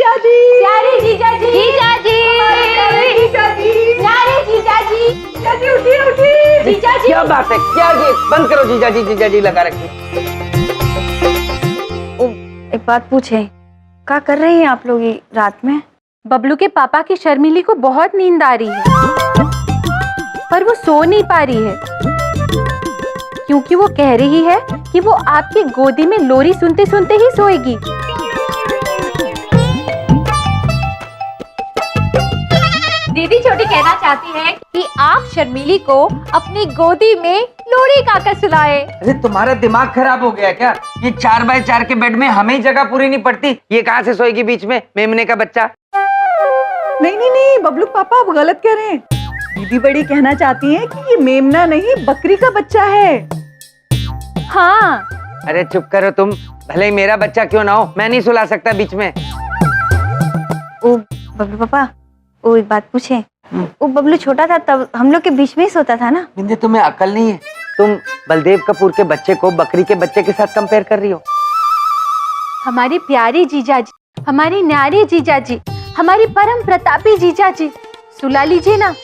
जीजा जी, प्यारे जीजा जी, जीजा जी, जीजा जी, प्यारे जीजा जी, जीजा जी उठिए उठिए। जीजा जी। क्या बात है, क्या जी, बंद करो जीजा जी लगा रखी। एक बात पूछे, क्या कर रही हैं आप लोग ये रात में? बबलू के पापा की शर्मिली को बहुत नींद आ रही है, पर वो सो नहीं पा रही है क्योंकि वो कह रही है कि वो आपकी गोदी में लोरी सुनते सुनते ही सोएगी। दीदी छोटी कहना चाहती है कि आप शर्मिली को अपनी गोदी में लोरी गाकर सुलाए। अरे तुम्हारा दिमाग खराब हो गया क्या? ये 4x4 के बेड में हमें ही जगह पूरी नहीं पड़ती, ये कहाँ से सोएगी बीच में, मेमने का बच्चा? नहीं बबलू पापा आप गलत कह रहे हैं। दीदी बड़ी कहना चाहती हैं कि ये मेमना नहीं बकरी का बच्चा है। हाँ। अरे चुप करो तुम, भले ही मेरा बच्चा क्यों ना हो, मैं नहीं सुला सकता बीच में। ओ बबलू पापा, वो एक बात पूछे, वो बबलू छोटा था तब हम लोग के बीच में ही सोता था ना? बिंदे तुम्हें अकल नहीं है, तुम बलदेव कपूर के बच्चे को बकरी के बच्चे के साथ कंपेयर कर रही हो। हमारी प्यारी जीजा जी, हमारी न्यारी जीजा जी, हमारी परम प्रतापी जीजा जी, सुला लीजिए ना,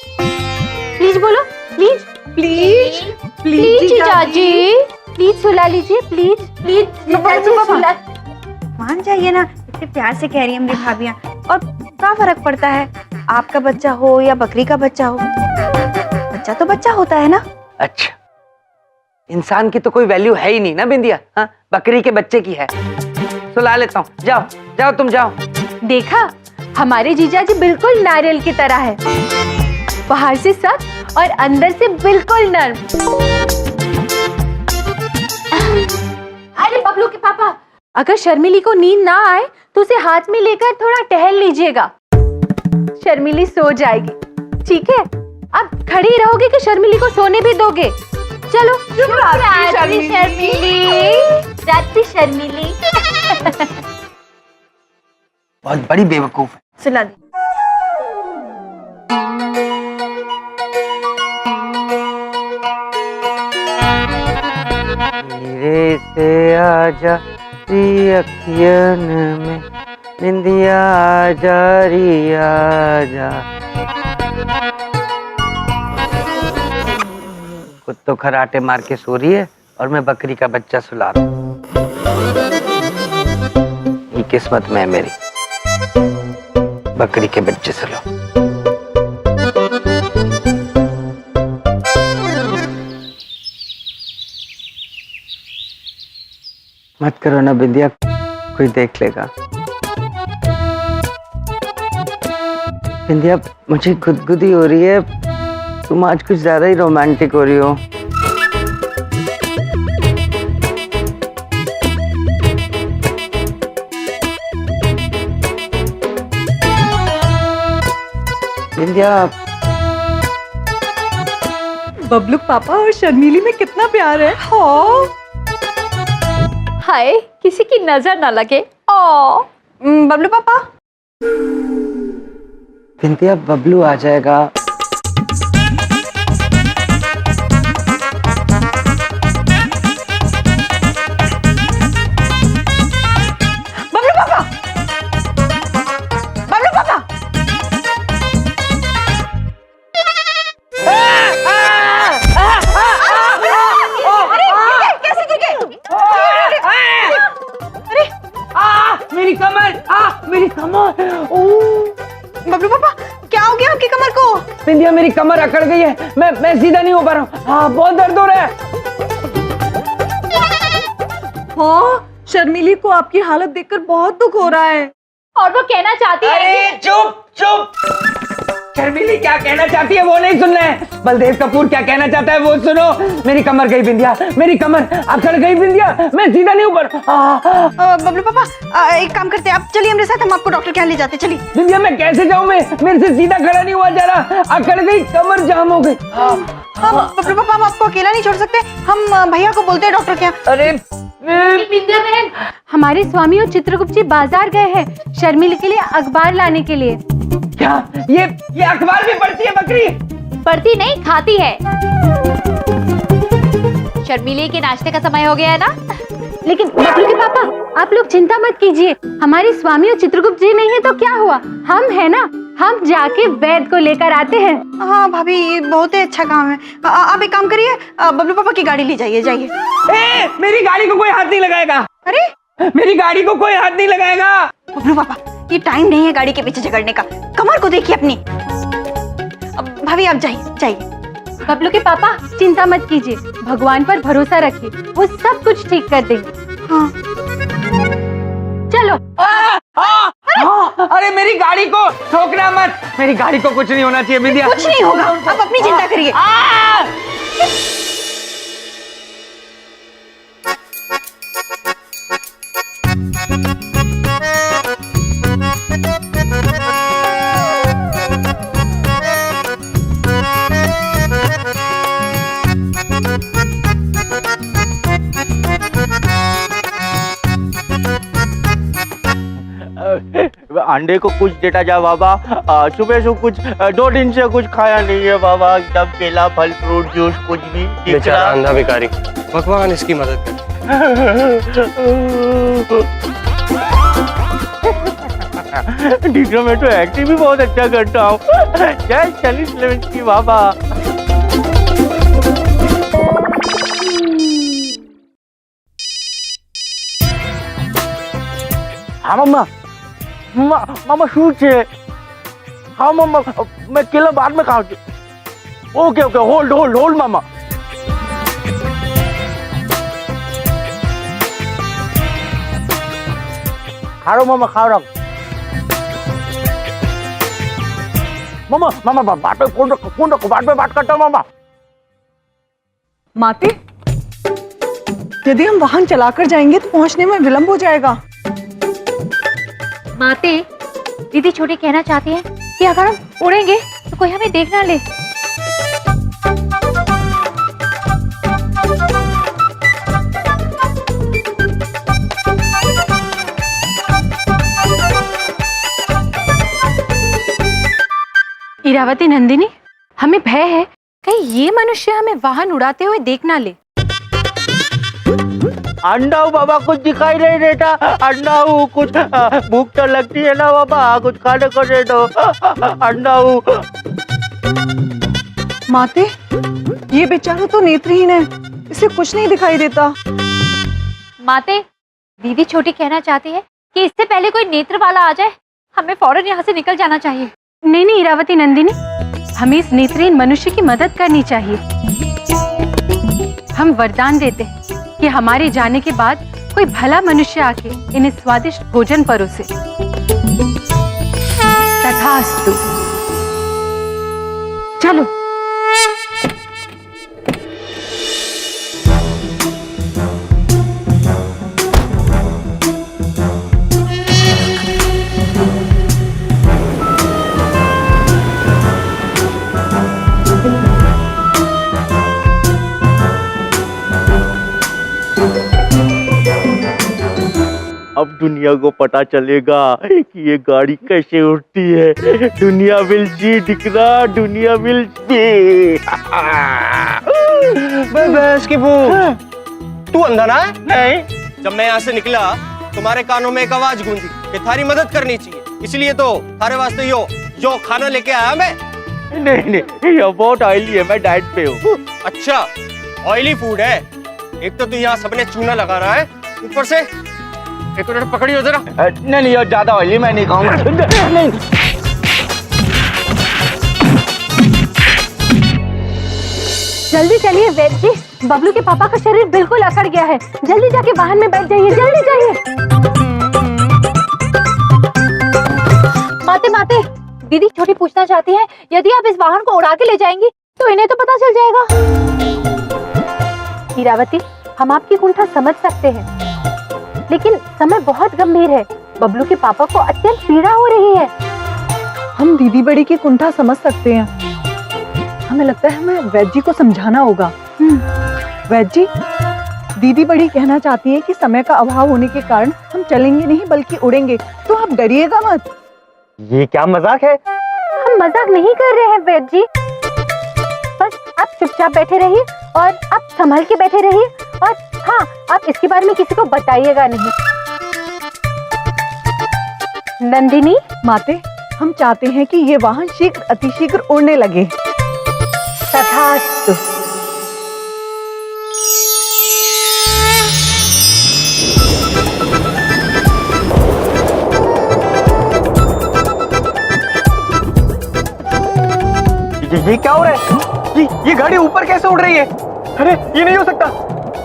प्लीज बोलो, प्लीज प्लीज प्लीज जीजा जी, प्लीज सुला लीजिए, प्लीज प्लीज जीजा जी सुला। मान जाइए ना, इतने प्यार से कह रही है मेरी भाभियाँ। और क्या फर्क पड़ता है, आपका बच्चा हो या बकरी का बच्चा हो, बच्चा तो बच्चा होता है ना। अच्छा, इंसान की तो कोई वैल्यू है ही नहीं ना बिंदिया, हाँ बकरी के बच्चे की है। सुला लेता हूँ, जाओ जाओ तुम जाओ। देखा, हमारे जीजा जी बिल्कुल नारियल की तरह है, बाहर से सख्त और अंदर से बिल्कुल नर्म। अरे बबलू के पापा, अगर शर्मिली को नींद ना आए तो उसे हाथ में लेकर थोड़ा टहल लीजिएगा, शर्मिली सो जाएगी। ठीक है, आप खड़ी रहोगे कि शर्मिली को सोने भी दोगे? चलो रात्रि शर्मिली। बहुत बड़ी बेवकूफ है। सुला दी। धीरे से आजा री अखियन में, निंदिया आजा री आजा। खुद तो खराटे मार के सो रही है और मैं बकरी का बच्चा सुला रहा हूँ। ये किस्मत में है मेरी, बकरी के बच्चे सुलाओ। मत करो ना बिंदिया, कोई देख लेगा। बिंदिया मुझे गुदगुदी हो रही है, तुम आज कुछ ज्यादा ही रोमांटिक हो रही हो। बिंदिया, बबलू पापा और शर्मिली में कितना प्यार है। हाँ हाय, किसी की नजर ना लगे। ओ बबलू पापा, बिंदिया बबलू आ जाएगा। बबलू पापा, बबलू पापा, कैसे गिर गए? मेरी कमर, मेरी कमर। बबलू पापा क्या हो गया आपकी कमर को? बिंदिया मेरी कमर अकड़ गई है, मैं सीधा नहीं हो पा रहा हूँ। हाँ बहुत दर्द हो रहा है। हाँ शर्मिली को आपकी हालत देखकर बहुत दुख हो रहा है। और वो कहना चाहती है अरे चुप चुप, शर्मिली क्या कहना चाहती है वो नहीं सुनना है, बलदेव कपूर क्या कहना चाहता है वो सुनो। मेरी कमर गई बिंदिया, मेरी कमर अकड़ गई बिंदिया, मैं सीधा नहीं ऊपर। बबलू पापा एक काम करते हैं, आप चलिए हमारे साथ, हम आपको डॉक्टर के यहाँ ले जाते। चलिए। बिंदिया मैं कैसे जाऊँ, मैं मेरे से सीधा खड़ा नहीं हुआ जा रहा, अकड़ गई, कमर जाम हो गई। बबलू पापा हम आपको अकेला नहीं छोड़ सकते, हम भैया को बोलते हैं डॉक्टर के यहाँ। अरे बिंदिया बहन, हमारे स्वामी और चित्रगुप्त जी बाजार गए हैं शर्मिली के लिए अखबार लाने के लिए। क्या ये अखबार भी पढ़ती है बकरी? पढ़ती नहीं, खाती है। शर्मिली के नाश्ते का समय हो गया है ना, लेकिन बबलू के पापा आप लोग चिंता मत कीजिए, हमारे स्वामी और चित्रगुप्त जी नहीं है तो क्या हुआ, हम है ना, हम जाके वैद्य को लेकर आते हैं। हाँ भाभी, ये बहुत ही अच्छा काम है। आप एक काम करिए, बबलू पापा की गाड़ी ले जाइए, जाइए। मेरी गाड़ी को कोई हाथ नहीं लगाएगा। अरे मेरी गाड़ी को कोई हाथ नहीं लगाएगा। बबलू पापा, ये टाइम नहीं है गाड़ी के पीछे झगड़ने का, कमर को देखिए अपनी। भाभी आप जाइए, जाइए। बबलू के पापा चिंता मत कीजिए, भगवान पर भरोसा रखिए, वो सब कुछ ठीक कर देंगे। हाँ। चलो। अरे मेरी गाड़ी को ठोकना मत, मेरी गाड़ी को कुछ नहीं होना चाहिए बिंदिया। कुछ नहीं होगा, आप अपनी चिंता करिए। अंडे को कुछ देता जा बाबा, सुबह से कुछ 2 दिन से कुछ खाया नहीं है बाबा, एकदम केला फल फ्रूट जूस कुछ भी। बेचारा अंधा भिखारी, भगवान इसकी मदद करे। डिग्री में तो एक्टिंग भी बहुत अच्छा करता हूँ। जय चलिस की बाबा। हाँ मम्मा, मामा शूट है। हाँ मम्मा, मैं केला बाद में खाऊंगी। Okay okay, hold hold hold मामा। खा रहा मामा, खा रहा। मामा मामा बात पे फोन रखो, बाद में बात करता हूँ मामा। माते, यदि हम वाहन चलाकर जाएंगे तो पहुंचने में विलंब हो जाएगा। माते, दीदी छोटी कहना चाहती है कि अगर हम उड़ेंगे तो कोई हमें देख ना ले। इरावती नंदिनी, हमें भय है कहीं ये मनुष्य हमें वाहन उड़ाते हुए देख ना ले। अंडा हूँ बाबा, कुछ दिखाई नहीं देता। अंडा हूँ, कुछ भूख तो लगती है ना बाबा, कुछ खाने को दे दो। अंडा हूँ। माते, ये बेचारा तो नेत्रहीन है, इसे कुछ नहीं दिखाई देता। माते, दीदी छोटी कहना चाहती है कि इससे पहले कोई नेत्र वाला आ जाए, हमें फौरन यहाँ से निकल जाना चाहिए। नहीं नहीं इरावती नंदिनी, हमें इस नेत्रहीन मनुष्य की मदद करनी चाहिए। हम वरदान देते हैं कि हमारे जाने के बाद कोई भला मनुष्य आके इन्हें स्वादिष्ट भोजन परोसे। तथास्तु। चलो। अब दुनिया को पता चलेगा कि ये गाड़ी कैसे उड़ती है। दुनिया विल सी, दिखना दुनिया विल सी। बस की तू अंधा ना है? नहीं, जब मैं यहाँ से निकला तुम्हारे कानों में एक आवाज गूंजी कि थारी मदद करनी चाहिए, इसलिए तो थारे वास्ते यो खाना लेके आया मैं। नहीं, ये बहुत ऑयली है, मैं डाइट पे हूँ। अच्छा, ऑयली फूड है। एक तो तू यहाँ सबने चूना लगा रहा है, ऊपर से एक मिनट पकड़ियो जरा। नहीं, ये ज्यादा ऑयली मैं नहीं खाऊंगा। नहीं। जल्दी चलिए वैद्य जी, बबलू के पापा का शरीर बिल्कुल अकड़ गया है, जल्दी जाके वाहन में बैठ जाइए, जल्दी जाइए। माते माते, दीदी छोटी पूछना चाहती है, यदि आप इस वाहन को उड़ा के ले जाएंगी तो इन्हें तो पता चल जाएगा। हीरावती, हम आपकी कुंठा समझ सकते हैं, लेकिन समय बहुत गंभीर है, बबलू के पापा को अत्यंत पीड़ा हो रही है। हम दीदी बड़ी की कुंठा समझ सकते हैं, हमें लगता है हमें वैद्य जी को समझाना होगा। वैद्य जी, दीदी बड़ी कहना चाहती है कि समय का अभाव होने के कारण हम चलेंगे नहीं बल्कि उड़ेंगे, तो आप डरिएगा मत। ये क्या मजाक है? हम मजाक नहीं कर रहे हैं वैद्य जी, बस आप चुपचाप बैठे रहिए और आप संभल के बैठे रहिए और हाँ, आप इसके बारे में किसी को बताइएगा नहीं। नंदिनी, माते, हम चाहते हैं कि ये वाहन शीघ्र अतिशीघ्र उड़ने लगे। तथास्तु। ये क्या हो रहा है? ये गाड़ी ऊपर कैसे उड़ रही है? अरे ये नहीं हो सकता।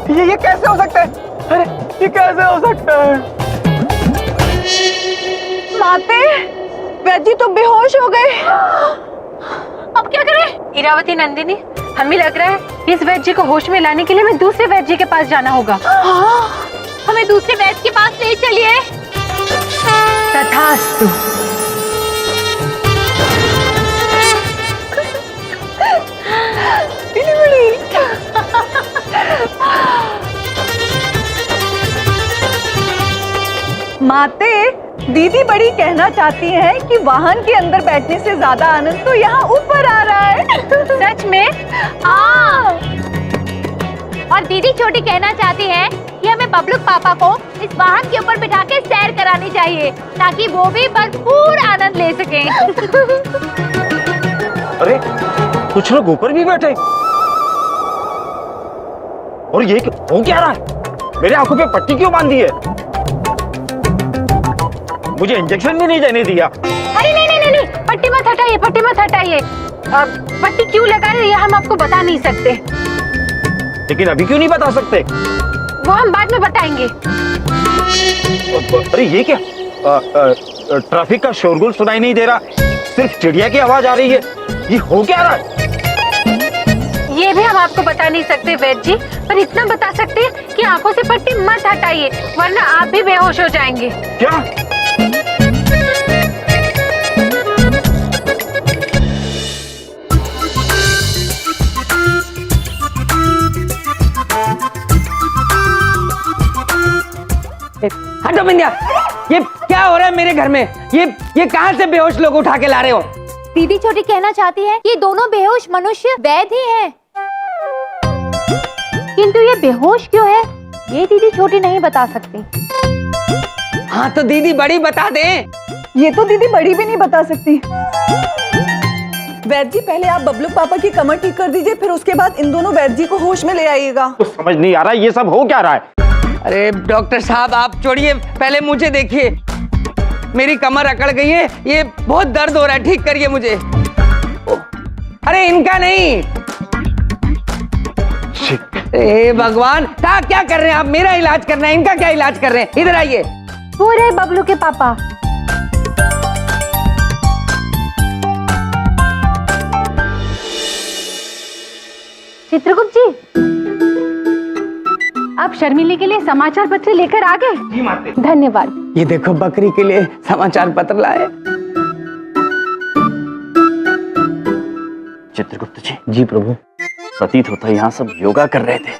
ये कैसे हो सकता है? अरे ये कैसे हो सकता है? माते, वैद्य तो बेहोश हो गए। अब क्या करें? इरावती, नंदिनी, हमें लग रहा है इस वैद्य को होश में लाने के लिए हमें दूसरे वैद्य के पास जाना होगा। हमें दूसरे वैद्य के पास ले चलिए। तथास्तु। माते, दीदी बड़ी कहना चाहती हैं कि वाहन के अंदर बैठने से ज्यादा आनंद तो यहाँ ऊपर आ रहा है। सच में? हाँ। और दीदी छोटी कहना चाहती है कि हमें बबलू पापा को इस वाहन के ऊपर बिठा के सैर करानी चाहिए ताकि वो भी भरपूर आनंद ले सकें। अरे कुछ लोग ऊपर भी बैठे और ये हो क्या रहा है? मेरे आंखों पे पट्टी क्यों बांधी है? मुझे इंजेक्शन भी नहीं देने दिया। अरे नहीं, पट्टी मत हटाइए, पट्टी मत हटाइए। पट्टी क्यों लगा रही है हम आपको बता नहीं सकते। लेकिन अभी क्यों नहीं बता सकते? वो हम बाद में बताएंगे। अरे ये क्या? ट्रैफिक का शोरगुल सुनाई नहीं दे रहा, सिर्फ चिड़िया की आवाज आ रही है। ये हो क्या रहा है? ये भी हम आपको बता नहीं सकते वैद्य जी, पर इतना बता सकते हैं कि आंखों से पट्टी मत हटाइए वरना आप भी बेहोश हो जाएंगे। क्या? हटो बिंदिया, ये क्या हो रहा है मेरे घर में? ये कहाँ से बेहोश लोग उठा के ला रहे हो? दीदी छोटी कहना चाहती है कि दोनों बेहोश मनुष्य वैद्य ही हैं। किंतु ये बेहोश क्यों है ये दीदी छोटी नहीं बता सकती। हाँ तो दीदी बड़ी बता दे। ये तो दीदी बड़ी भी नहीं बता सकती। वैद्य जी, पहले आप बबलू पापा की कमर ठीक कर दीजिए, फिर उसके बाद इन दोनों वैद्य जी को होश में ले आइएगा। कुछ समझ नहीं आ रहा ये सब हो क्या रहा है? अरे डॉक्टर साहब आप छोड़िए, पहले मुझे देखिए, मेरी कमर अकड़ गई है, ये बहुत दर्द हो रहा है, ठीक करिए मुझे। अरे इनका नहीं। ए भगवान, क्या कर रहे हैं आप? मेरा इलाज करना है, इनका क्या इलाज कर रहे हैं? इधर आइए। वो रहे बबलू के पापा। चित्रगुप्त जी, आप शर्मिली के लिए समाचार पत्र लेकर आ गए? जी माते। धन्यवाद। ये देखो बकरी के लिए समाचार पत्र लाए। चित्रगुप्त जी। जी प्रभु। प्रतीत होता है यहाँ सब योगा कर रहे थे।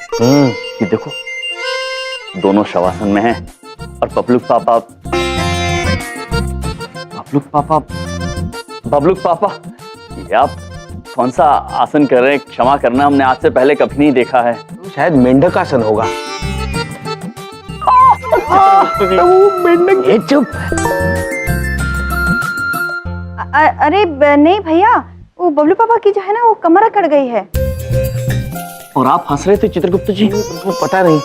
ये देखो दोनों शवासन में हैं और बबलू पापा ये आप कौन सा आसन कर रहे हैं? क्षमा करना, हमने आज से पहले कभी नहीं देखा है। शायद मेंढक आसन होगा। ये चुप। अरे नहीं भैया, वो बबलू पापा की जो है ना वो कमर अकड़ गई है। और आप हंस रहे थे चित्रगुप्त जी? पता नहीं।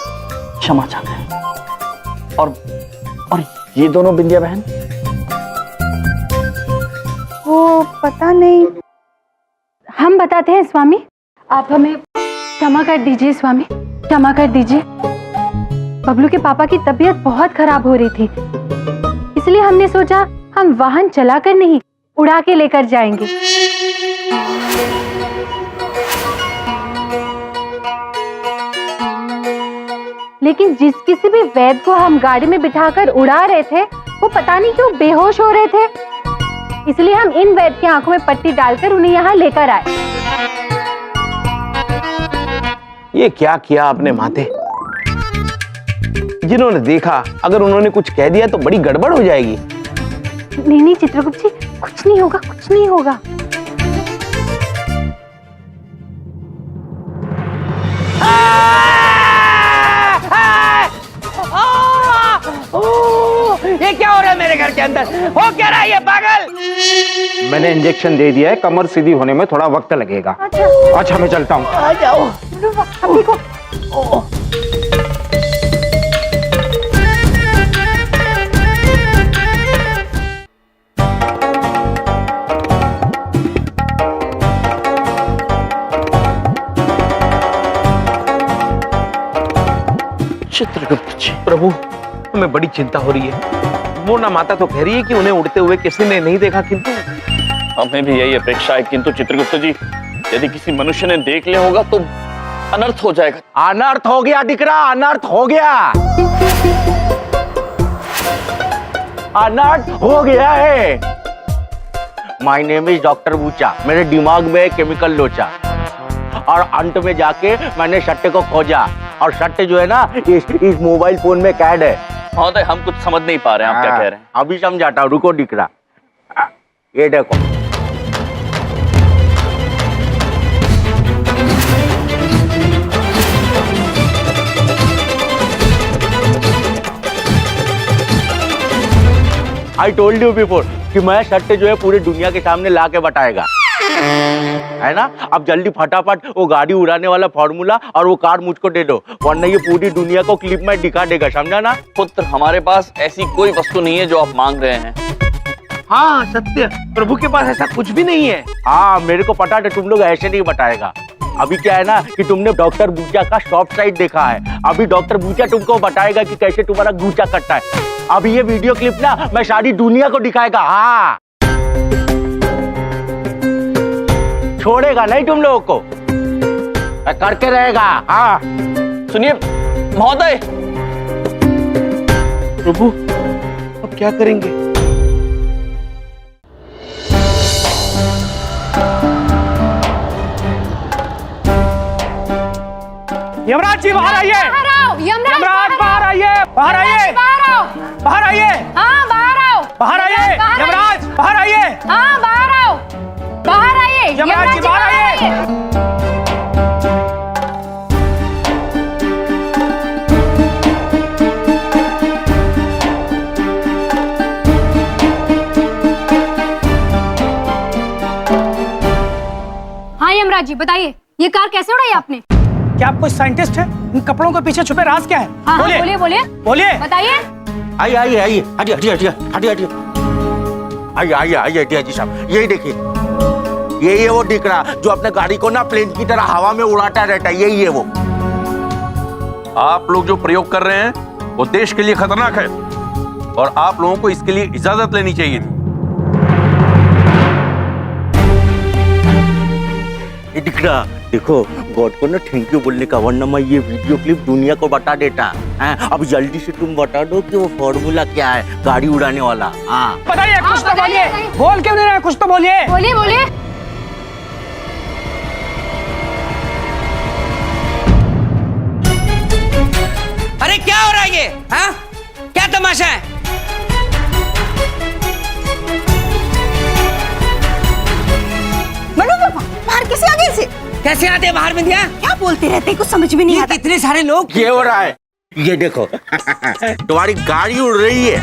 क्षमा चाहते हैं। और ये दोनों बिंदिया बहन? वो पता नहीं। हम बताते हैं स्वामी, आप हमें क्षमा कर दीजिए स्वामी, क्षमा कर दीजिए। बबलू के पापा की तबीयत बहुत खराब हो रही थी, इसलिए हमने सोचा हम वाहन चलाकर नहीं उड़ा के लेकर जाएंगे। लेकिन जिस किसी भी वैद्य को हम गाड़ी में बिठाकर उड़ा रहे थे वो पता नहीं क्यों बेहोश हो रहे थे, इसलिए हम इन वैद्य की आंखों में पट्टी डालकर उन्हें यहाँ लेकर आए। ये क्या किया आपने माते? जिन्होंने देखा अगर उन्होंने कुछ कह दिया तो बड़ी गड़बड़ हो जाएगी। नहीं चित्रगुप्त जी, कुछ नहीं होगा, कुछ नहीं होगा। ये क्या हो रहा है मेरे घर के अंदर? हो क्या रहा है ये पागल? मैंने इंजेक्शन दे दिया है, कमर सीधी होने में थोड़ा वक्त लगेगा। अच्छा मैं चलता हूँ। आ जाओ। अभी को चित्रगुप्त जी, प्रभु हमें बड़ी चिंता हो रही है। वो ना माता तो कह रही है कि उन्हें उड़ते हुए किसी ने नहीं देखा, किंतु हमें भी यही अपेक्षा है, किंतु चित्रगुप्त जी यदि किसी मनुष्य ने देख लिया होगा तो अनर्थ हो जाएगा। अनर्थ हो गया दिकरा, अनर्थ हो गया, अनर्थ हो गया है। My name is doctor Bucha, मेरे दिमाग में केमिकल लोचा, और अंत में जाके मैंने सट्टे को खोजा, और सट्टे जो है ना इस मोबाइल फोन में कैद है। महोदय हम कुछ समझ नहीं पा रहे हैं, आप क्या कह रहे हैं? अभी समझाता हूँ, रुको दिकरा। ये देखो, आई टोल्ड यू बिफोर कि मैं सट्टे जो है पूरी दुनिया के सामने ला के बताएगा, है ना? अब जल्दी फटाफट वो गाड़ी उड़ाने वाला फॉर्मूला और वो कार मुझको दे दो, वरना ये पूरी दुनिया को क्लिप में दिखा देगा, समझा ना? पुत्र, हमारे पास ऐसी कोई वस्तु नहीं है जो आप मांग रहे हैं। हाँ सत्य, प्रभु के पास ऐसा कुछ भी नहीं है। हाँ मेरे को पता है, तुम लोग ऐसे नहीं बताएगा। अभी क्या है ना कि तुमने डॉक्टर बूचा का सॉफ्ट साइड देखा है, अभी डॉक्टर बूचा तुमको बताएगा कि कैसे तुम्हारा गूचा कटता है। अभी ये वीडियो क्लिप ना मैं सारी दुनिया को दिखाएगा। हाँ छोड़ेगा नहीं तुम लोगों को, करके रहेगा। हाँ सुनिए महोदय, प्रभु अब क्या करेंगे? यमराज जी बाहर आइए, यमराज बाहर आइए, बाहर आइए, बाहर आइए, हाँ बाहर आओ, बाहर आइए, यमराज बाहर आइए, हाँ बाहर आओ, बाहर आइए, यमराज जी बाहर आइए। हाँ यमराज जी बताइए, ये कार कैसे उड़ाई आपने? क्या आप कोई साइंटिस्ट हैं? इन कपड़ों के पीछे छुपे राज क्या है? हाँ हाँ बोलिए बोलिए बोलिए। बताइए। आइए आइए आइए, हटिए हटिए हटिए हटिए हटिए, आइए आइए आइए हटिए जी साहब, यही देखिए, यही है वो दिख रहा जो अपने गाड़ी को ना प्लेन की तरह हवा में उड़ाता रहता है, यही है वो। आप लोग जो प्रयोग कर रहे हैं वो देश के लिए खतरनाक है और आप लोगों को इसके लिए इजाजत लेनी चाहिए थी। ये दिख रहा, देखो गॉड को ना थैंक यू बोलने का, वरना मैं ये वीडियो क्लिप दुनिया को बता देता है। अब जल्दी से तुम बता दो कि वो फॉर्मूला क्या है गाड़ी उड़ाने वाला। हाँ बताइए, कुछ तो बताइए, बोलिए, बोल क्यों नहीं रहे? कुछ तो बोलिए, बोलिए बोलिए। अरे क्या हो रहा है ये? हाँ क्या तमाशा है? बाहर कैसे आ गए इसे? कैसे आते हैं बाहर बिंदिया? क्या बोलते रहते हैं, कुछ समझ में नहीं आता। कितने सारे लोग। ये हो रहा है, ये देखो तुम्हारी गाड़ी उड़ रही है।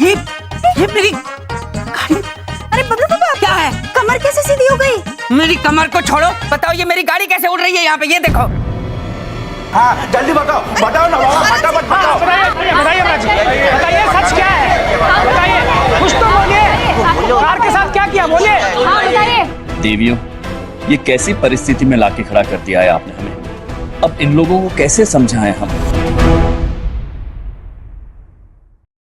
ये मेरी गाड़ी। अरे बबलू पापा क्या है, कमर कैसे सीधी हो गई? मेरी कमर को छोड़ो, बताओ ये मेरी गाड़ी कैसे उड़ रही है यहाँ पे? ये देखो। हाँ जल्दी बताओ, बताओ ना बाबा, फटाफट बताओ। बताइए बताइए सच क्या है? बताइए, कुछ तो बोलिए, कार के साथ क्या किया? बोलिए। हाँ बताइए। देवियों, ये कैसी परिस्थिति में लाके खड़ा कर दिया है आपने हमें। अब इन लोगों को कैसे समझाएं हम?